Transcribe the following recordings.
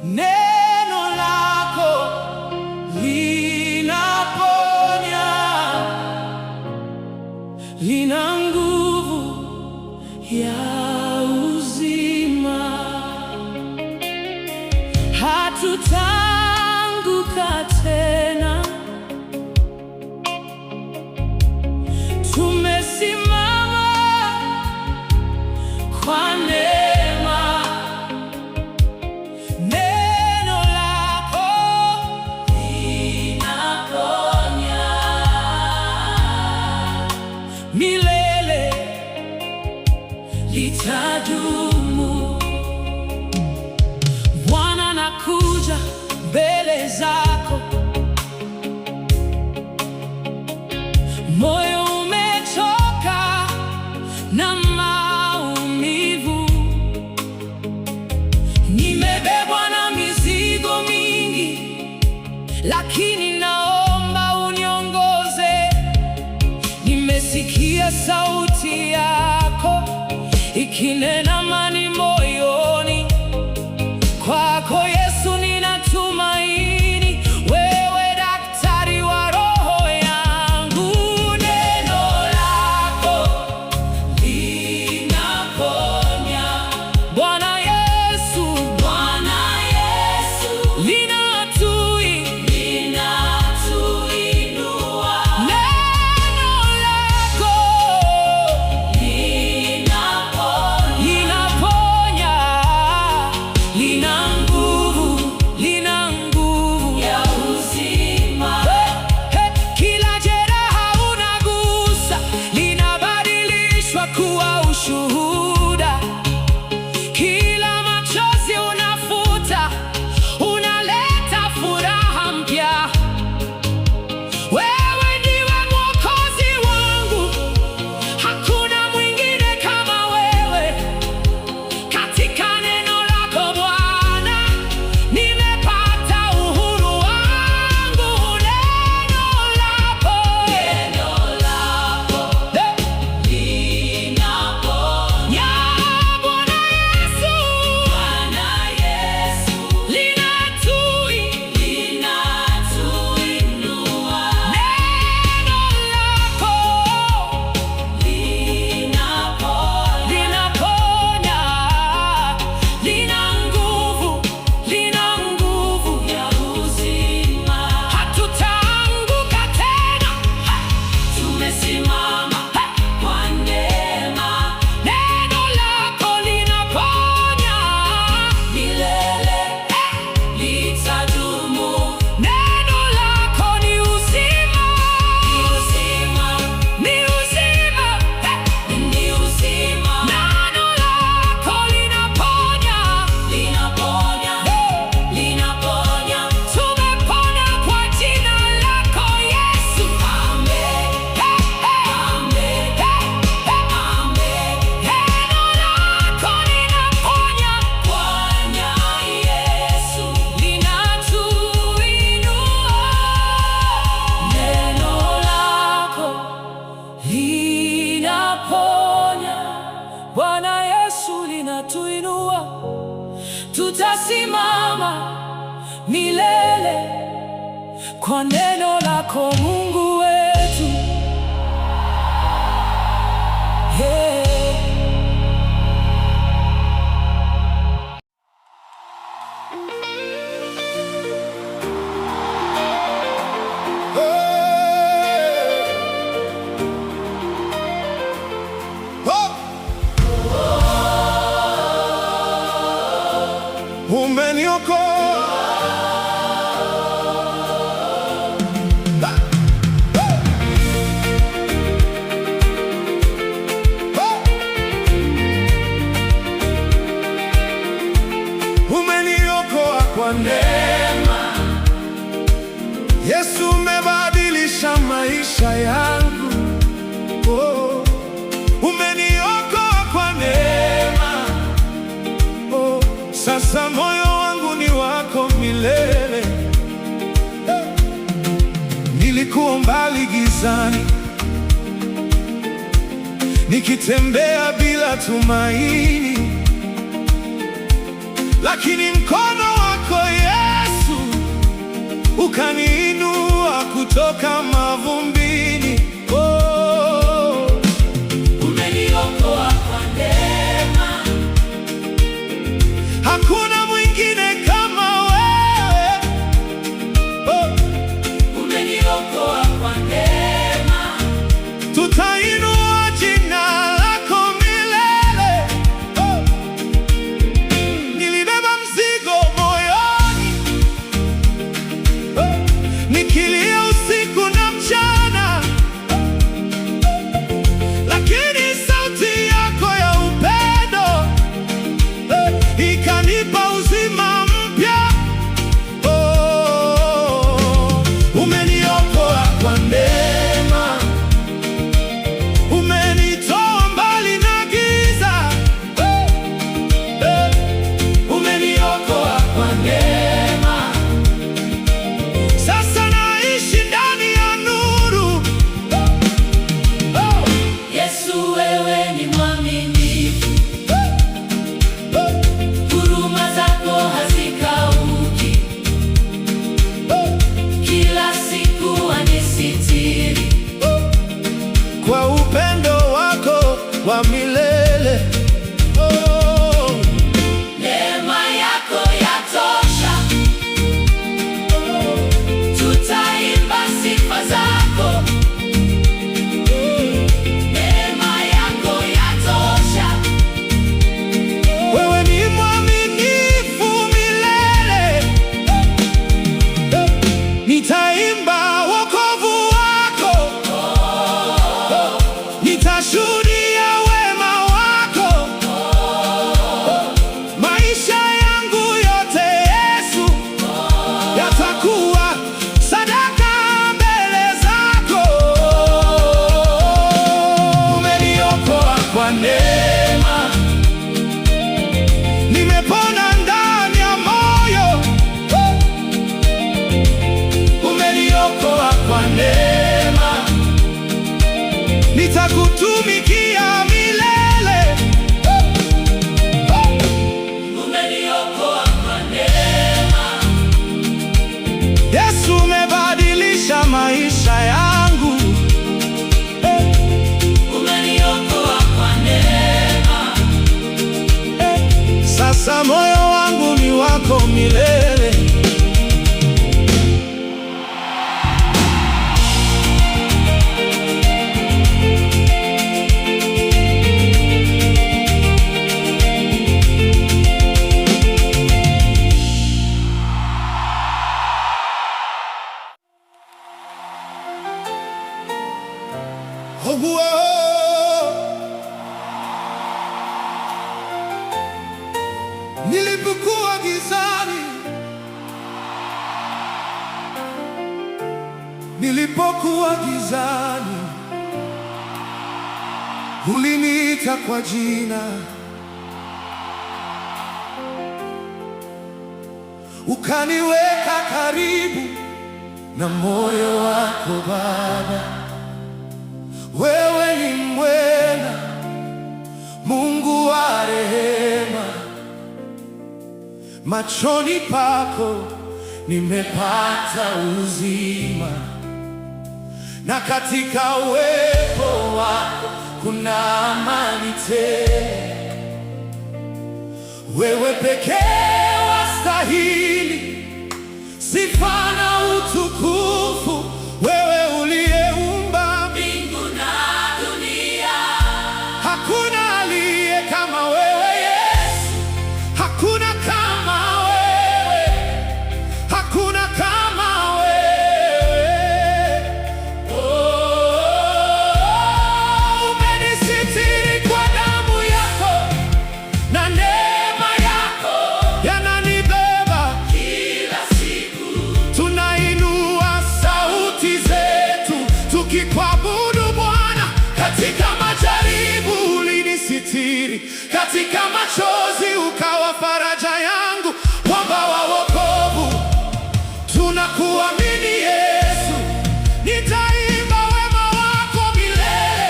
Neno lako linaponya, lina nguvu ya uzima. Hatutaanguka tena, tumesimama kwa neema. Neno lako linaponya milele, litadumu. Bwana, nakuja mbele zako, moyo umechoka na maumivu, nimebebwa na mizigo mingi, lakini naomba uniongoze. Nimesikia sauti yako ikinena amani moyoni. Kwako Yesu ninatumaini, wewe daktari wa roho yangu. Neno lako linaponya, Bwana Yesu, linatuinua. Neno lako linaponya, lina nguvu ya uzima. Kila jeraha unagusa linabadilishwa kuwa ushuhuda. Kila machozi unafuta, unaleta furaha mpya. Wewe ndiwe Mwokozi wangu, hakuna mwingine kama wewe. Katika neno lako Bwana, nimepata uhuru wangu. Neno lako linaponya, Bwana Yesu, linatuinua. Neno lako linaponya, lina nguvu ya uzima. Hatutaanguka tena, tumesimama kwa neema. Neno lako linaponya milele, litadumu. Neno lako ni uzima, ni uzima. Neno lako linaponya. Tumepona kwa jina lako Yesu. Amen. Neno lako linaponya, Bwana Yesu, linatuinua. Neno lako linaponya, Bwana Yesu, linatuinua. Tutasimama milele kwa neno lako, Mungu wetu. Yeah. Umeniokoa, umeniokoa kwa neema. Yesu, umebadilisha maisha yangu. Oh, umeniokoa kwa neema. Oh, sasa moyo wangu ni wako milele. Nilikuwa mbali gizani, nikitembea bila tumaini, lakini mkono wako ukaniinua kutoka mavumbini. Oh, umeniokoa kwa neema. Hakuna mwingine kama wewe. Oh, umeniokoa kwa neema. Tutainua jina lako milele. Oh, nilibeba mzigo moyoni. Oh, nikilia usiku na mchana. Lakini sauti yako ya upendo ikanipa uzima mpya. Oh, umeniokoa kwa neema. Umenitoa mbali na giza. Umeniokoa kwa neema. Sasa naishi ndani ya nuru. Yesu, wewe ni mwaminifu. Huruma zako hazikauki. Kila siku wanisitiri Kwa upendo wako wa milele. Oh, neema yako yatosha. Tutaimba sifa zako. Neema yako yatosha. wewe ni mwaminifu milele. Nitaimba wokovu wako. Nitashuhudia wema wako. Maisha yangu yote Yesu yatakuwa sadaka mbele zako. Umeniokoa kwa neema. Nimepona ndani ya moyo. Umeniokoa kwa neema. Nitakutumikia milele. Umeniokoa kwa neema. Yesu, umebadilisha maisha yangu. Umeniokoa kwa neema. Sasa moyo wangu ni wako milele. Oh, oh. Nilipokuwa gizani, uliniita kwa jina, ukaniweka karibu na moyo wako Baba. Wewe ni mwema, Mungu wa rehema, machoni pako nimepata uzima, na katika uwepo wako kuna amani tele. Wewe pekee wastahili sifa na utukufu, wewe uliyeumba mbingu na dunia. Hakuna aliye kama wewe Yesu, hakuna kama wewe, hakuna kama wewe. Oh, umenisitiri kwa damu yako, na neema yako yananibeba Kila siku tunainua sauti zetu tukikuabudu Bwana. Katika majaribu ulinisitiri, katika machozi ukawa faraja yangu, mwamba wa wokovu. Tunakuamini Yesu, nitaimba wema wako milele,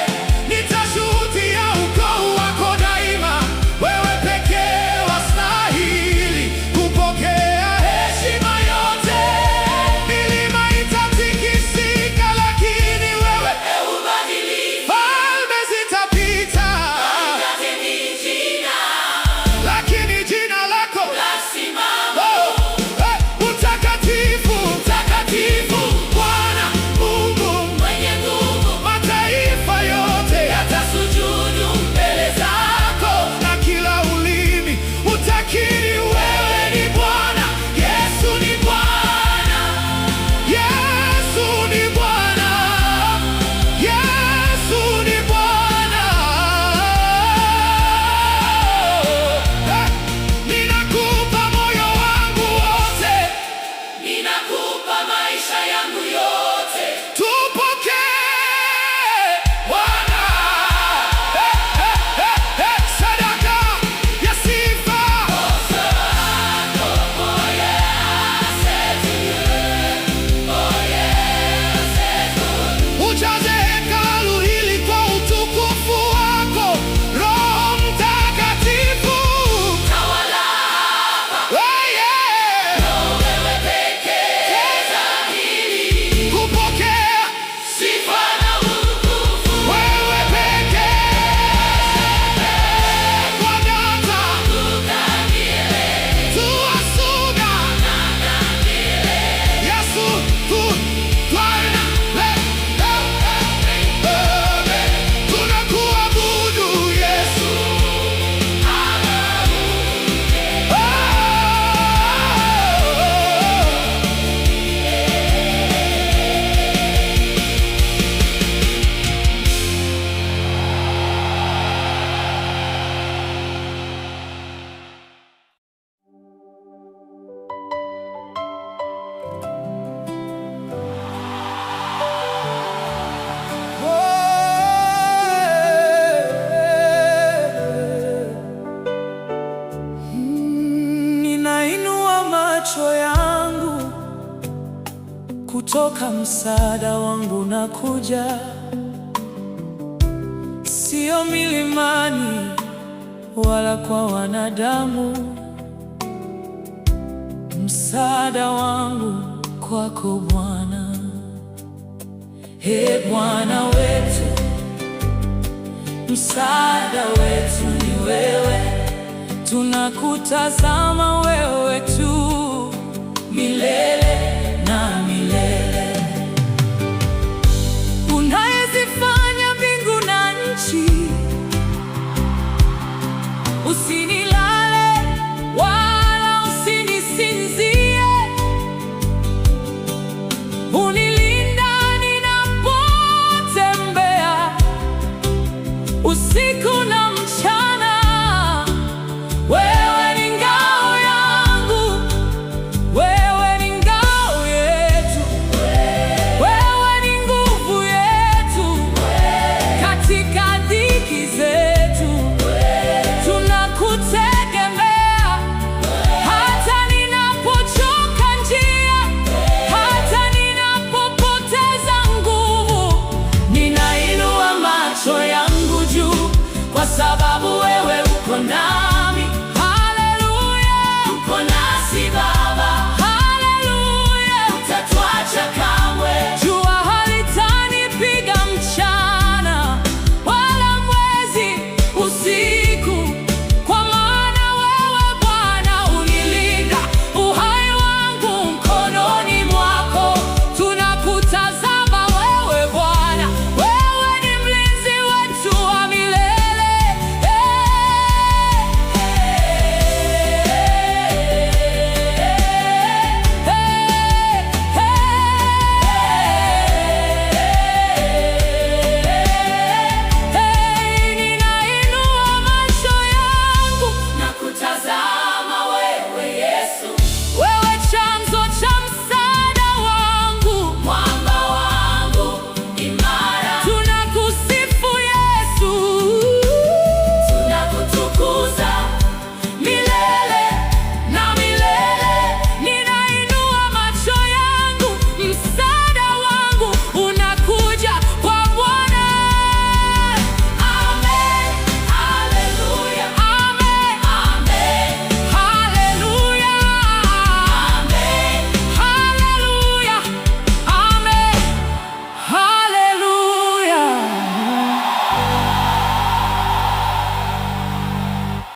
nitashuhudia ukuu wako daima. Wewe pekee wastahili kupokea heshima yote. macho yangu, kutoka msaada wangu na kuja, sio milimani wala kwa wanadamu. Msaada wangu kwako Bwana. Ee Bwana wetu, msaada wetu ni wewe, tunakutazama wewe tu.